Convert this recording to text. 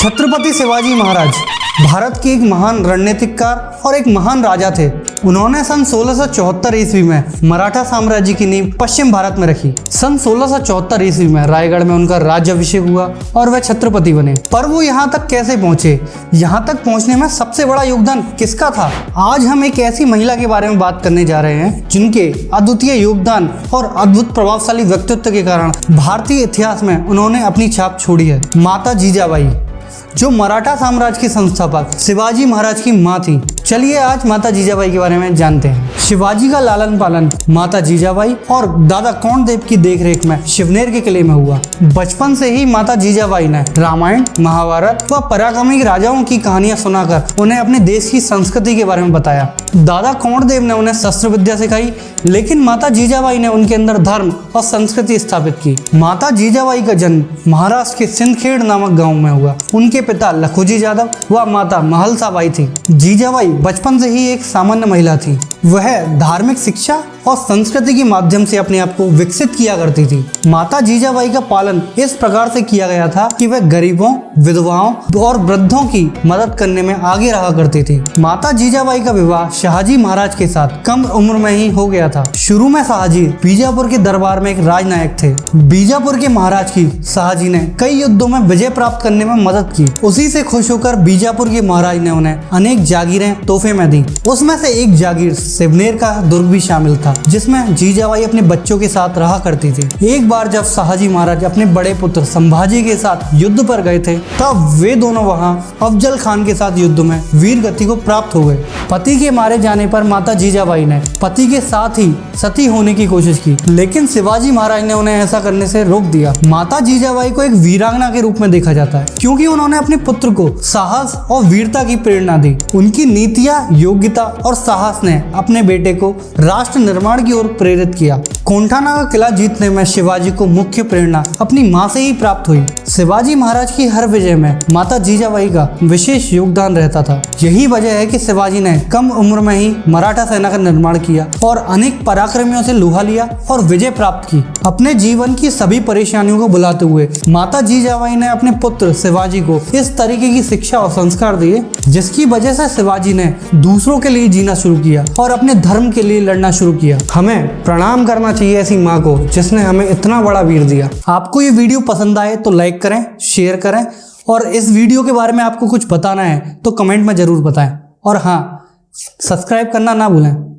छत्रपति शिवाजी महाराज भारत के एक महान रणनीतिकार और एक महान राजा थे। उन्होंने सन 1674 ईस्वी में मराठा साम्राज्य की नींव पश्चिम भारत में रखी। सन 1674 ईस्वी में रायगढ़ में उनका राज्याभिषेक हुआ और वह छत्रपति बने। पर वो यहाँ तक कैसे पहुंचे? यहाँ तक पहुंचने में सबसे बड़ा योगदान किसका था? आज हम एक ऐसी महिला के बारे में बात करने जा रहे हैं जिनके अद्वितीय योगदान और अद्भुत प्रभावशाली व्यक्तित्व के कारण भारतीय इतिहास में उन्होंने अपनी छाप छोड़ी है। माता जीजाबाई, जो मराठा साम्राज्य की संस्थापक शिवाजी महाराज की मां थी। चलिए आज माता जीजाबाई के बारे में जानते हैं। शिवाजी का लालन पालन माता जीजाबाई और दादा कौंडदेव की देखरेख में शिवनेर के किले में हुआ। बचपन से ही माता जीजाबाई ने रामायण, महाभारत व पराक्रमी राजाओं की कहानियां सुनाकर उन्हें अपने देश की संस्कृति के बारे में बताया। दादा कौंडदेव ने उन्हें शस्त्र विद्या सिखाई, लेकिन माता जीजाबाई ने उनके अंदर धर्म और संस्कृति स्थापित की। माता जीजाबाई का जन्म महाराष्ट्र के सिंदखेड़ नामक गाँव में हुआ। उनके पिता लखोजी यादव व माता महलसाबाई थी। जीजाबाई बचपन से ही एक सामान्य महिला थी। वह धार्मिक शिक्षा और संस्कृति के माध्यम से अपने आप को विकसित किया करती थी। माता जीजाबाई का पालन इस प्रकार से किया गया था कि वह गरीबों, विधवाओं और वृद्धों की मदद करने में आगे रहा करती थी। माता जीजाबाई का विवाह शाहजी महाराज के साथ कम उम्र में ही हो गया था। शुरू में शाहजी बीजापुर के दरबार में एक राजनायक थे। बीजापुर के महाराज की शाहजी ने कई युद्धों में विजय प्राप्त करने में मदद की। उसी से खुश होकर बीजापुर के महाराज ने उन्हें अनेक जागीरें तोहफे में दी। उसमें से एक जागीर शिवनेर का दुर्ग भी शामिल था, जिसमें जीजाबाई अपने बच्चों के साथ रहा करती थी। एक बार जब शाहजी महाराज अपने बड़े पुत्र संभाजी के साथ युद्ध पर गए थे, तब वे दोनों वहां अफजल खान के साथ युद्ध में वीर गति को प्राप्त हो गए। पति के मारे जाने पर माता जीजाबाई ने पति के साथ ही सती होने की कोशिश की, लेकिन शिवाजी महाराज ने उन्हें ऐसा करने से रोक दिया। माता जीजाबाई को एक वीरांगना के रूप में देखा जाता है, क्योंकि उन्होंने अपने पुत्र को साहस और वीरता की प्रेरणा दी। उनकी नीतियां, योग्यता और साहस ने अपने बेटे को राष्ट्र निर्माण की ओर प्रेरित किया। कोंढाना का किला जीतने में शिवाजी को मुख्य प्रेरणा अपनी मां से ही प्राप्त हुई। शिवाजी महाराज की हर विजय में माता जीजाबाई का विशेष योगदान रहता था। यही वजह है कि शिवाजी ने कम उम्र में ही मराठा सेना का निर्माण किया और अनेक पराक्रमियों से लोहा लिया और विजय प्राप्त की। अपने जीवन की सभी परेशानियों को भुलाते हुए माता जीजाबाई ने अपने पुत्र शिवाजी को इस तरीके की शिक्षा और संस्कार दिए, जिसकी वजह से शिवाजी ने दूसरों के लिए जीना शुरू किया और अपने धर्म के लिए लड़ना शुरू किया। हमें प्रणाम करना चाहिए ऐसी माँ को जिसने हमें इतना बड़ा वीर दिया। आपको ये वीडियो पसंद आए तो लाइक करें, शेयर करें, और इस वीडियो के बारे में आपको कुछ बताना है तो कमेंट में जरूर बताएं। और हाँ, सब्सक्राइब करना ना भूलें।